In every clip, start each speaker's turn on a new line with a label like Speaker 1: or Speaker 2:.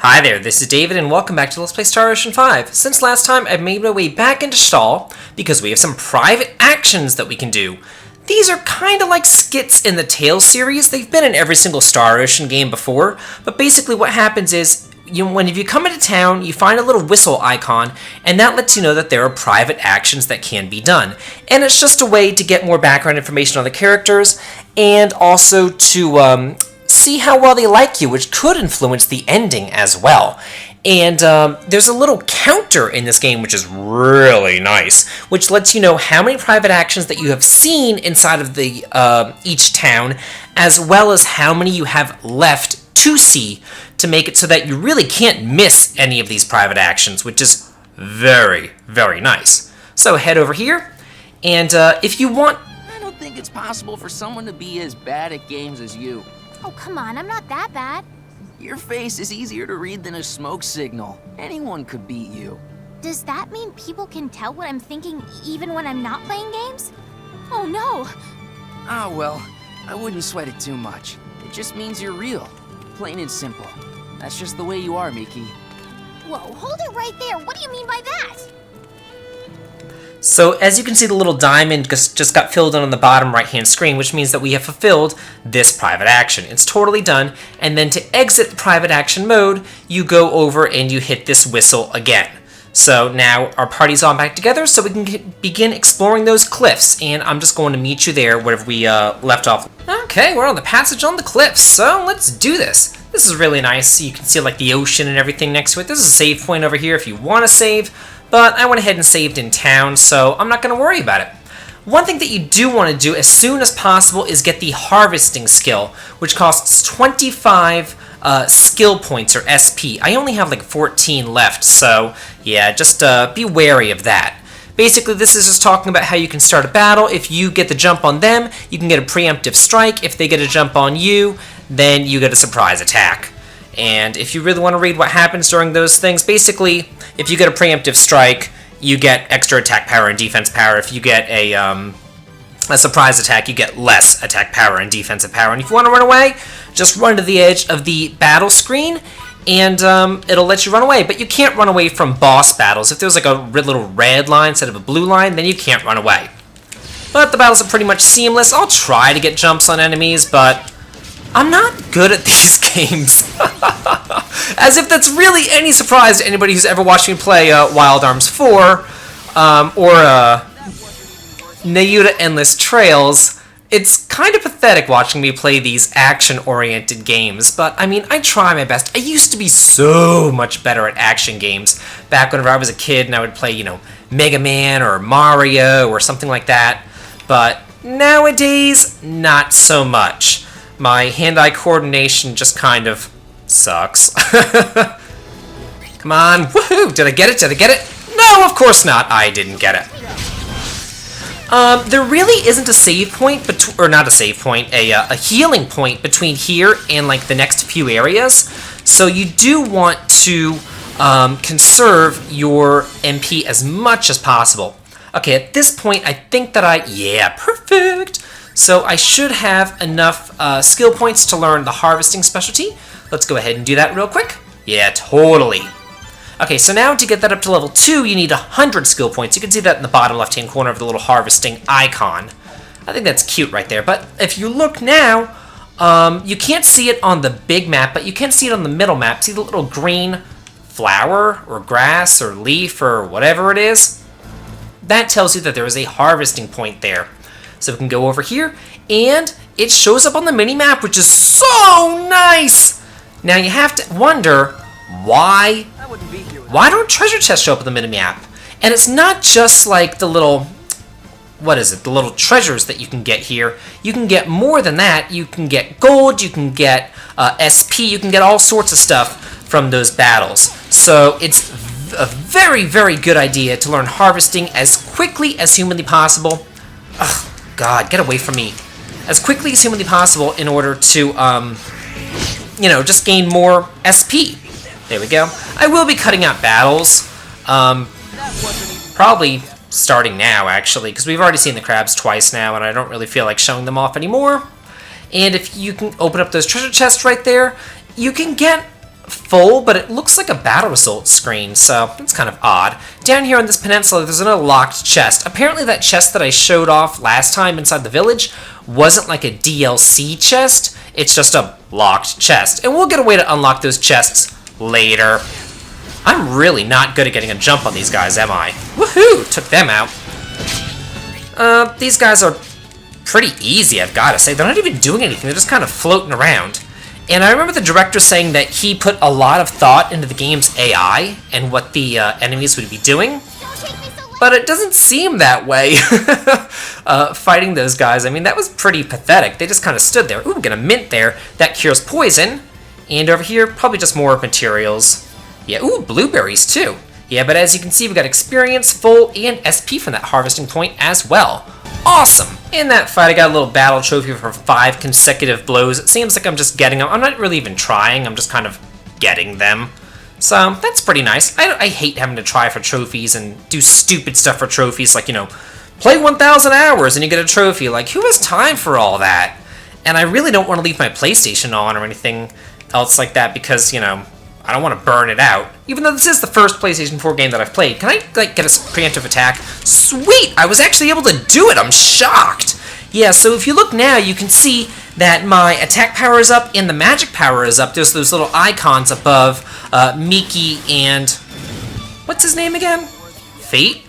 Speaker 1: Hi there, this is David and welcome back to Let's Play Star Ocean 5. Since last time, I've made my way back into Stall because we have some private actions that we can do. These are kind of like skits in the Tales series. They've been in every single Star Ocean game before, but basically what happens is if you come into town, you find a little whistle icon, and that lets you know that there are private actions that can be done. And it's just a way to get more background information on the characters, and also to see how well they like you, which could influence the ending as well. And there's a little counter in this game, which is really nice, which lets you know how many private actions that you have seen inside of the each town, as well as how many you have left to see, to make it so that you really can't miss any of these private actions, which is very, very nice. So head over here, and if you want...
Speaker 2: I don't think it's possible for someone to be as bad at games as you.
Speaker 3: Oh, come on, I'm not that bad.
Speaker 2: Your face is easier to read than a smoke signal. Anyone could beat you.
Speaker 3: Does that mean people can tell what I'm thinking even when I'm not playing games? Oh no!
Speaker 2: Ah, well, I wouldn't sweat it too much. It just means you're real. Plain and simple. That's just the way you are, Miki.
Speaker 3: Whoa, hold it right there. What do you mean by that?
Speaker 1: So as you can see, the little diamond just got filled in on the bottom right-hand screen, which means that we have fulfilled this private action. It's totally done, and then to exit the private action mode, you go over and you hit this whistle again. So now our party's all back together, so we can begin exploring those cliffs, and I'm just going to meet you there where we left off. Okay, we're on the passage on the cliffs, so let's do this. This is really nice. You can see like the ocean and everything next to it. This is a save point over here if you want to save. But I went ahead and saved in town, so I'm not going to worry about it. One thing that you do want to do as soon as possible is get the harvesting skill, which costs 25 skill points, or SP. I only have like 14 left, so yeah, just be wary of that. Basically, this is just talking about how you can start a battle. If you get the jump on them, you can get a preemptive strike. If they get a jump on you, then you get a surprise attack. And if you really want to read what happens during those things, basically, if you get a preemptive strike, you get extra attack power and defense power. If you get a surprise attack, you get less attack power and defensive power. And if you want to run away, just run to the edge of the battle screen, and it'll let you run away. But you can't run away from boss battles. If there's like a little red line instead of a blue line, then you can't run away. But the battles are pretty much seamless. I'll try to get jumps on enemies, but I'm not good at these games. As if that's really any surprise to anybody who's ever watched me play Wild Arms 4 or Nayuta Endless Trails. It's kind of pathetic watching me play these action-oriented games, but I mean, I try my best. I used to be so much better at action games back whenever I was a kid and I would play, Mega Man or Mario or something like that, but nowadays, not so much. My hand-eye coordination just kind of sucks. Come on, woohoo! Did I get it? Did I get it? No, of course not. I didn't get it. There really isn't a save point, or not a save point, a healing point between here and like the next few areas. So you do want to conserve your MP as much as possible. Okay, at this point, I think that yeah, perfect! So I should have enough skill points to learn the harvesting specialty. Let's go ahead and do that real quick. Yeah, totally. Okay, so now to get that up to level 2, you need 100 skill points. You can see that in the bottom left-hand corner of the little harvesting icon. I think that's cute right there. But if you look now, you can't see it on the big map, but you can see it on the middle map. See the little green flower or grass or leaf or whatever it is? That tells you that there is a harvesting point there. So we can go over here, and it shows up on the mini-map, which is so nice! Now you have to wonder, why don't treasure chests show up on the mini-map? And it's not just like the little, the little treasures that you can get here. You can get more than that. You can get gold, you can get SP, you can get all sorts of stuff from those battles. So it's a very, very good idea to learn harvesting as quickly as humanly possible. Ugh. God, get away from me. As quickly as humanly possible in order to, just gain more SP. There we go. I will be cutting out battles. Probably starting now, actually, because we've already seen the crabs twice now, and I don't really feel like showing them off anymore. And if you can open up those treasure chests right there, you can get full, but it looks like a battle results screen, so it's kind of odd. Down here on this peninsula, there's another locked chest. Apparently that chest that I showed off last time inside the village wasn't like a DLC chest, it's just a locked chest. And we'll get a way to unlock those chests later. I'm really not good at getting a jump on these guys, am I? Woohoo! Took them out. These guys are pretty easy, I've got to say. They're not even doing anything, they're just kind of floating around. And I remember the director saying that he put a lot of thought into the game's AI and what the enemies would be doing. But it doesn't seem that way fighting those guys. I mean, that was pretty pathetic. They just kind of stood there. Ooh, we got a mint there. That cures poison. And over here, probably just more materials. Yeah, ooh, blueberries too. Yeah, but as you can see, we got experience, full, and SP from that harvesting point as well. Awesome! In that fight, I got a little battle trophy for 5 consecutive blows. It seems like I'm just getting them. I'm not really even trying. I'm just kind of getting them. So, that's pretty nice. I hate having to try for trophies and do stupid stuff for trophies, like, you know, play 1,000 hours and you get a trophy. Like, who has time for all that? And I really don't want to leave my PlayStation on or anything else like that because, you know, I don't want to burn it out. Even though this is the first PlayStation 4 game that I've played. Can I, like, get a preemptive attack? Sweet! I was actually able to do it! I'm shocked! Yeah, so if you look now, you can see that my attack power is up and the magic power is up. There's those little icons above Miki and... What's his name again? Fate?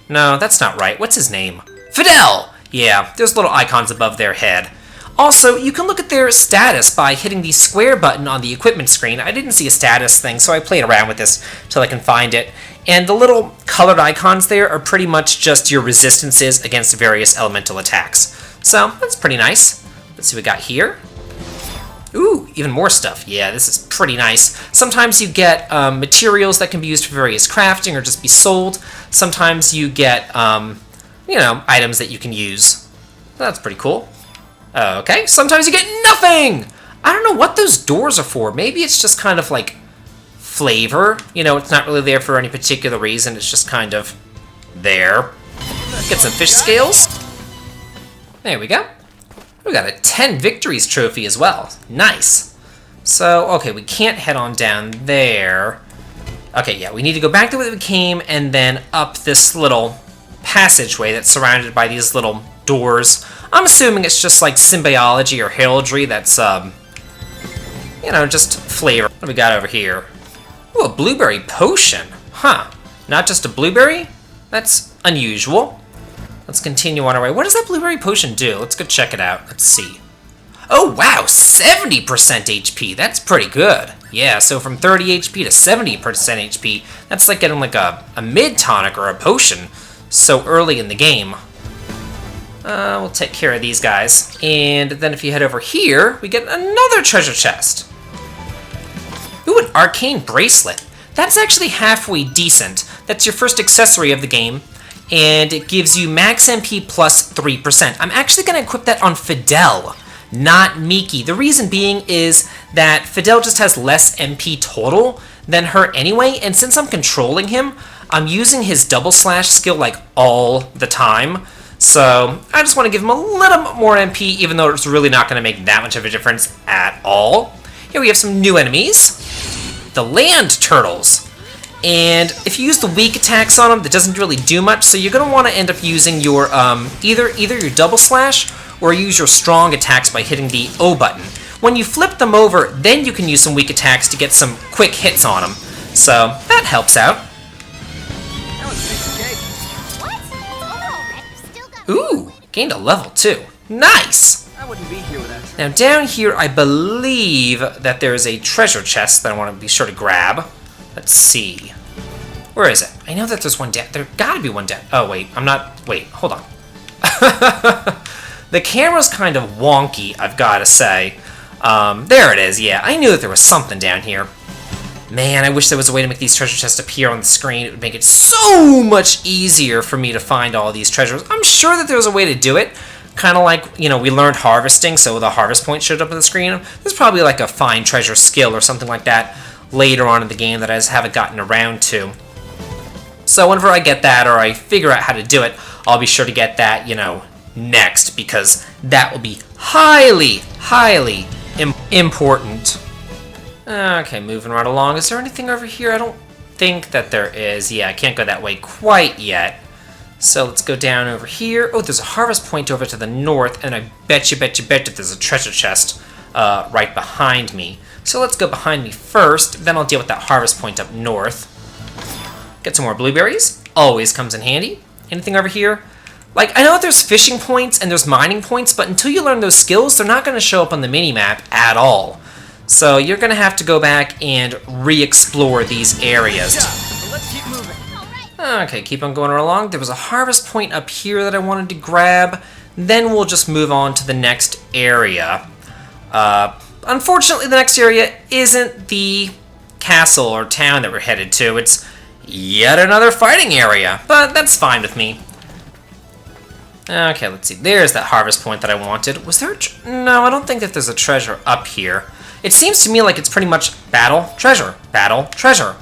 Speaker 1: No, that's not right. What's his name? Fidel! Yeah, there's little icons above their head. Also, you can look at their status by hitting the square button on the equipment screen. I didn't see a status thing, so I played around with this till I can find it. And the little colored icons there are pretty much just your resistances against various elemental attacks. So, that's pretty nice. Let's see what we got here. Ooh, even more stuff. Yeah, this is pretty nice. Sometimes you get materials that can be used for various crafting or just be sold. Sometimes you get, you know, items that you can use. That's pretty cool. Okay, sometimes you get nothing! I don't know what those doors are for. Maybe it's just kind of like flavor. You know, it's not really there for any particular reason. It's just kind of there. Get some fish scales. There we go. We got a 10 victories trophy as well. Nice. So, okay, we can't head on down there. Okay, yeah, we need to go back the way that we came and then up this little passageway that's surrounded by these little doors. I'm assuming it's just like symbiology or heraldry that's, you know, just flavor. What do we got over here? Ooh, a blueberry potion. Huh. Not just a blueberry? That's unusual. Let's continue on our way. What does that blueberry potion do? Let's go check it out. Let's see. Oh, wow, 70% HP. That's pretty good. Yeah, so from 30 HP to 70% HP, that's like getting like a mid-tonic or a potion so early in the game. We'll take care of these guys. And then if you head over here, we get another treasure chest. Ooh, an arcane bracelet. That's actually halfway decent. That's your first accessory of the game. And it gives you max MP plus 3%. I'm actually going to equip that on Fidel, not Miki. The reason being is that Fidel just has less MP total than her anyway. And since I'm controlling him, I'm using his double slash skill like all the time. So I just want to give him a little bit more MP, even though it's really not going to make that much of a difference at all. Here we have some new enemies. The land turtles. And if you use the weak attacks on them, that doesn't really do much, so you're going to want to end up using your either your double slash or use your strong attacks by hitting the O button. When you flip them over, then you can use some weak attacks to get some quick hits on them. So that helps out. Ooh, gained a level too. Nice!
Speaker 2: I wouldn't be here without you.
Speaker 1: Now down here, I believe that there is a treasure chest that I want to be sure to grab. Let's see. Where is it? I know that there's one down. There gotta be one down. Oh, wait. I'm not... Wait, hold on. The camera's kind of wonky, I've gotta say. There it is, yeah. I knew that there was something down here. Man, I wish there was a way to make these treasure chests appear on the screen. It would make it so much easier for me to find all these treasures. I'm sure that there's a way to do it. Kind of like, you know, we learned harvesting, so the harvest point showed up on the screen. There's probably like a find treasure skill or something like that later on in the game that I just haven't gotten around to. So whenever I get that or I figure out how to do it, I'll be sure to get that, you know, next, because that will be highly, highly important. Okay, moving right along. Is there anything over here? I don't think that there is. Yeah, I can't go that way quite yet. So let's go down over here. Oh, there's a harvest point over to the north, and I bet you that there's a treasure chest right behind me. So let's go behind me first, then I'll deal with that harvest point up north. Get some more blueberries. Always comes in handy. Anything over here? Like, I know that there's fishing points and there's mining points, but until you learn those skills, they're not going to show up on the mini-map at all. So you're going to have to go back and re-explore these areas.
Speaker 2: Let's keep moving.
Speaker 1: Okay, keep on going along. There was a harvest point up here that I wanted to grab. Then we'll just move on to the next area. Unfortunately, the next area isn't the castle or town that we're headed to. It's yet another fighting area, but that's fine with me. Okay, let's see. There's that harvest point that I wanted. Was there no, I don't think that there's a treasure up here. It seems to me like it's pretty much battle, treasure, battle, treasure.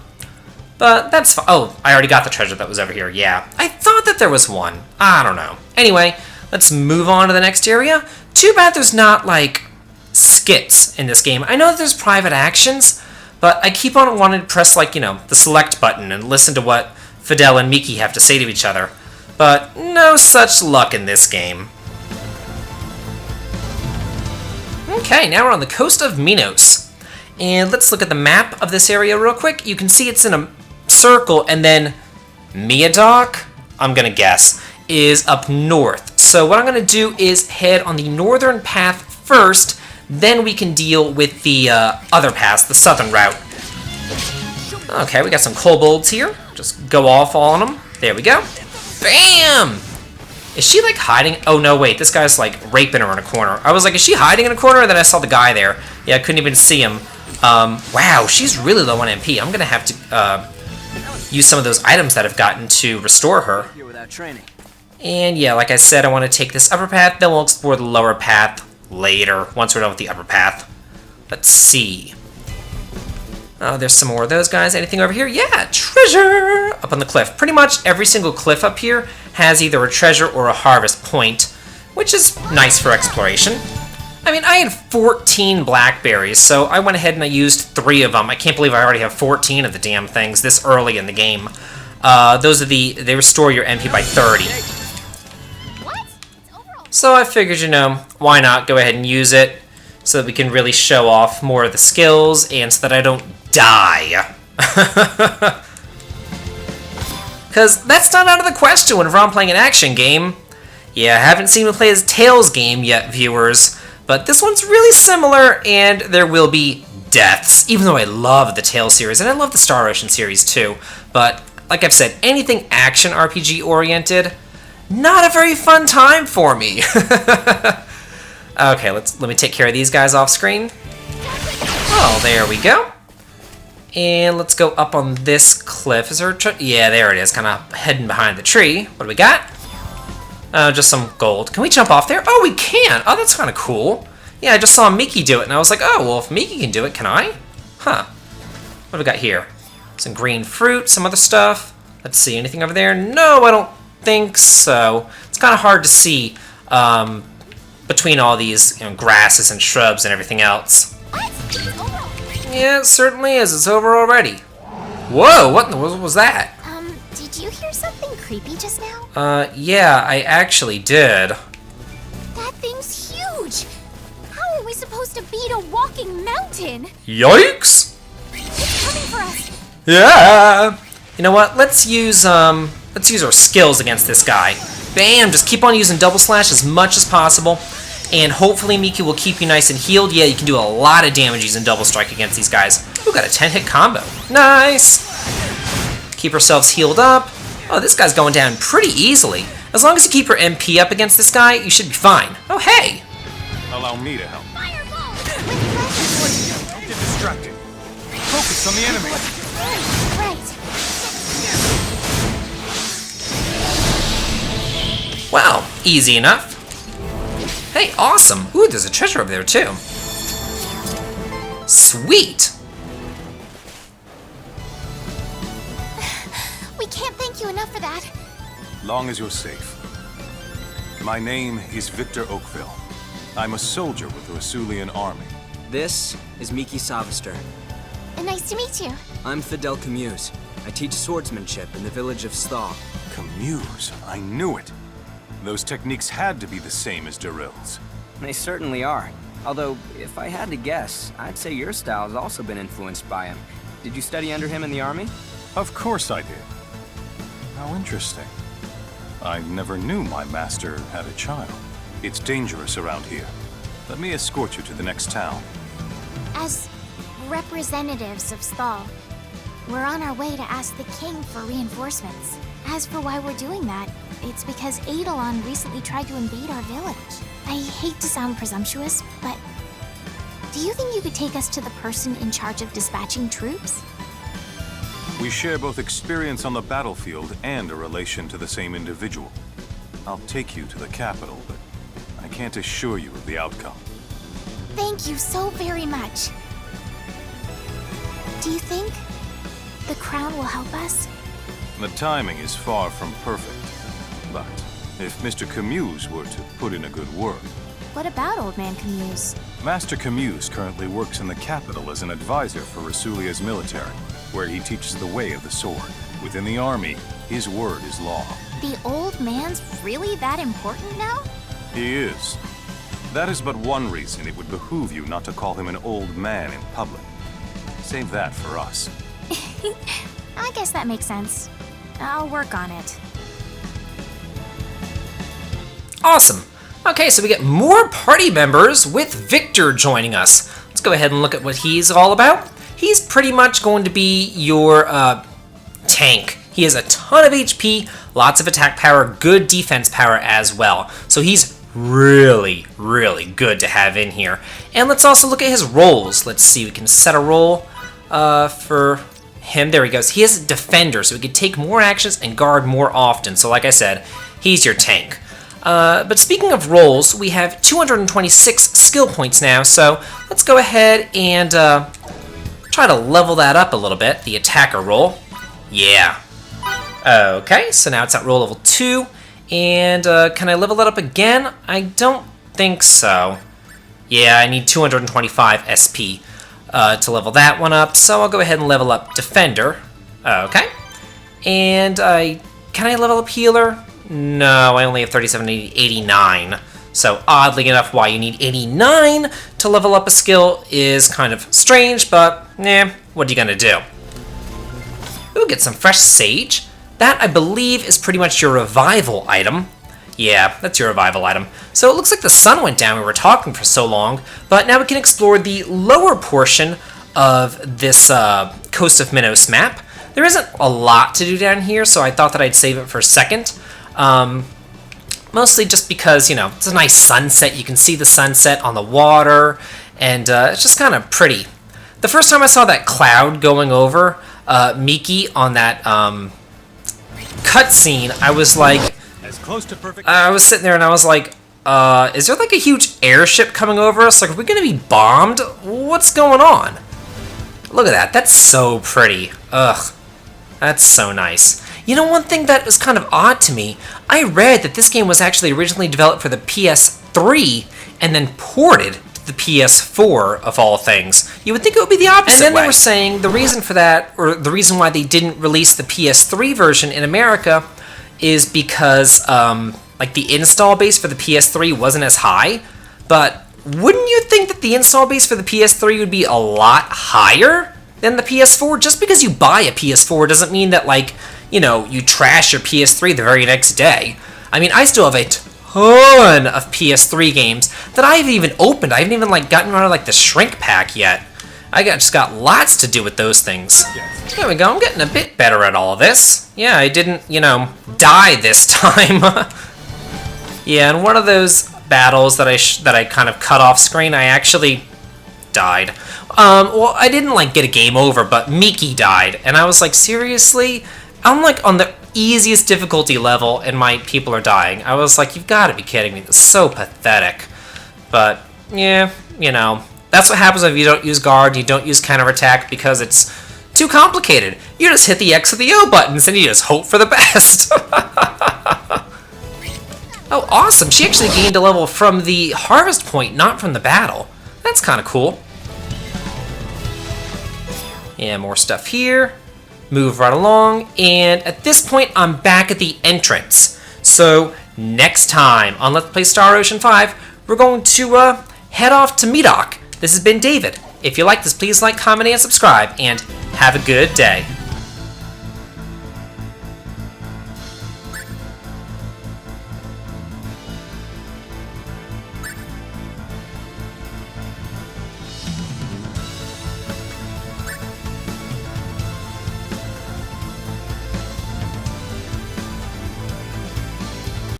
Speaker 1: But that's fine. Oh, I already got the treasure that was over here. Yeah, I thought that there was one. I don't know. Anyway, let's move on to the next area. Too bad there's not, like, skits in this game. I know that there's private actions, but I keep on wanting to press, like, you know, the select button and listen to what Fidel and Miki have to say to each other. But no such luck in this game. Okay, now we're on the coast of Minos. And let's look at the map of this area real quick. You can see it's in a circle, and then Miadoc, I'm gonna guess, is up north. So what I'm gonna do is head on the northern path first, then we can deal with the other paths, the southern route. Okay, we got some kobolds here. Just go off on them. There we go. Bam! Is she, like, hiding? Oh, no, wait. This guy's, like, raping her in a corner. I was like, is she hiding in a corner? And then I saw the guy there. Yeah, I couldn't even see him. Wow, she's really low on MP. I'm going to have to use some of those items that I've gotten to restore her. And, yeah, like I said, I want to take this upper path. Then we'll explore the lower path later, once we're done with the upper path. Let's see. Oh, there's some more of those guys. Anything over here? Yeah, treasure! Up on the cliff. Pretty much every single cliff up here has either a treasure or a harvest point, which is nice for exploration. I mean, I had 14 blackberries, so I went ahead and I used 3 of them. I can't believe I already have 14 of the damn things this early in the game. They restore your MP by 30. So I figured, you know, why not go ahead and use it so that we can really show off more of the skills and so that I don't die. Because that's not out of the question whenever I'm playing an action game. Yeah, I haven't seen me play as Tales game yet, viewers, but this one's really similar, and there will be deaths, even though I love the Tales series, and I love the Star Ocean series too. But, like I've said, anything action RPG oriented, not a very fun time for me. Okay, let me take care of these guys off screen. Oh, there we go. And let's go up on this cliff. Is there a tree? Yeah, there it is, kind of hidden behind the tree. What do we got? Just some gold. Can we jump off there? Oh, we can! Oh, that's kind of cool. Yeah, I just saw Miki do it, and I was like, oh, well, if Miki can do it, can I? Huh. What do we got here? Some green fruit, some other stuff. Let's see, anything over there? No, I don't think so. It's kind of hard to see between all these, you know, grasses and shrubs and everything else. Yeah, it certainly is. It's over already. Whoa, what in the world was that?
Speaker 3: Did you hear something creepy just now?
Speaker 1: Yeah, I actually did.
Speaker 3: That thing's huge! How are we supposed to beat a walking mountain?
Speaker 1: Yikes!
Speaker 3: It's coming for us!
Speaker 1: Yeah! You know what, let's use our skills against this guy. Bam, just keep on using double slash as much as possible. And hopefully Miki will keep you nice and healed. Yeah, you can do a lot of damage using double strike against these guys. Ooh, got a 10-hit combo. Nice! Keep ourselves healed up. Oh, this guy's going down pretty easily. As long as you keep your MP up against this guy, you should be fine. Oh, hey!
Speaker 4: Allow me to help.
Speaker 3: Fireball!
Speaker 4: Don't get distracted. Focus on the enemy.
Speaker 3: Right.
Speaker 1: Wow, easy enough. Hey, awesome. Ooh, there's a treasure over there, too. Sweet!
Speaker 3: We can't thank you enough for that.
Speaker 4: Long as you're safe. My name is Victor Oakville. I'm a soldier with the Rasulian army.
Speaker 2: This is Miki Savister.
Speaker 3: Nice to meet you.
Speaker 5: I'm Fidel Camuse. I teach swordsmanship in the village of Stahl.
Speaker 4: Camuse, I knew it. Those techniques had to be the same as Daryl's.
Speaker 5: They certainly are. Although, if I had to guess, I'd say your style has also been influenced by him. Did you study under him in the army?
Speaker 4: Of course I did. How interesting. I never knew my master had a child. It's dangerous around here. Let me escort you to the next town.
Speaker 3: As representatives of Stahl, we're on our way to ask the king for reinforcements. As for why we're doing that, it's because Eidolon recently tried to invade our village. I hate to sound presumptuous, but do you think you could take us to the person in charge of dispatching troops?
Speaker 4: We share both experience on the battlefield and a relation to the same individual. I'll take you to the capital, but I can't assure you of the outcome.
Speaker 3: Thank you so very much. Do you think the crown will help us?
Speaker 4: The timing is far from perfect. But if Mr. Camuse were to put in a good word...
Speaker 3: What about Old Man Camuse?
Speaker 4: Master Camuse currently works in the capital as an advisor for Rasulia's military, where he teaches the way of the sword. Within the army, his word is law.
Speaker 3: The old man's really that important now?
Speaker 4: He is. That is but one reason it would behoove you not to call him an old man in public. Save that for us.
Speaker 3: I guess that makes sense. I'll work on it.
Speaker 1: Awesome. Okay, so we get more party members with Victor joining us. Let's go ahead and look at what he's all about. He's pretty much going to be your tank. He has a ton of HP, lots of attack power, good defense power as well. So he's really, really good to have in here. And let's also look at his roles. Let's see, we can set a role for him. There he goes. He is a defender, so he can take more actions and guard more often. So like I said, he's your tank. But speaking of roles, we have 226 skill points now, so let's go ahead and try to level that up a little bit, the attacker role. Yeah. Okay, so now it's at role level 2, and can I level that up again? I don't think so. Yeah, I need 225 SP to level that one up, so I'll go ahead and level up Defender. Okay. And can I level up Healer? No, I only have 3789. So oddly enough, why you need 89 to level up a skill is kind of strange, but what are you gonna do? Ooh, get some fresh sage. That, I believe, is pretty much your revival item. Yeah, that's your revival item. So it looks like the sun went down. We were talking for so long, but now we can explore the lower portion of this Coast of Minos map. There isn't a lot to do down here, so I thought that I'd save it for a second. Mostly just because, you know, it's a nice sunset. You can see the sunset on the water, and it's just kind of pretty. The first time I saw that cloud going over Miki on that cutscene, I was like,
Speaker 4: As close to perfect...
Speaker 1: I was sitting there and I was like, is there like a huge airship coming over us? Like, are we gonna be bombed? What's going on? Look at that. That's so pretty. Ugh. That's so nice. You know, one thing that was kind of odd to me, I read that this game was actually originally developed for the PS3 and then ported to the PS4, of all things. You would think it would be the opposite And then way. They were saying the reason for that, or the reason why they didn't release the PS3 version in America, is because, like, the install base for the PS3 wasn't as high. But wouldn't you think that the install base for the PS3 would be a lot higher than the PS4? Just because you buy a PS4 doesn't mean that, like, you know, you trash your PS3 the very next day. I mean, I still have a ton of PS3 games that I haven't even opened. I haven't even, like, gotten rid of, like, the shrink pack yet. Just got lots to do with those things. There we go, I'm getting a bit better at all of this. Yeah, I didn't, you know, die this time. Yeah, in one of those battles that I kind of cut off screen, I actually died. Well, I didn't, like, get a game over, but Miki died. And I was like, seriously? I'm, like, on the easiest difficulty level, and my people are dying. I was like, you've got to be kidding me. This is so pathetic. But, yeah, you know, that's what happens if you don't use guard, you don't use counterattack, because it's too complicated. You just hit the X or the O buttons, and you just hope for the best. Oh, awesome. She actually gained a level from the harvest point, not from the battle. That's kind of cool. And more stuff here. Move right along. And at this point, I'm back at the entrance. So next time on Let's Play Star Ocean 5, we're going to head off to Medoc. This has been David. If you like this, please like, comment, and subscribe. And have a good day.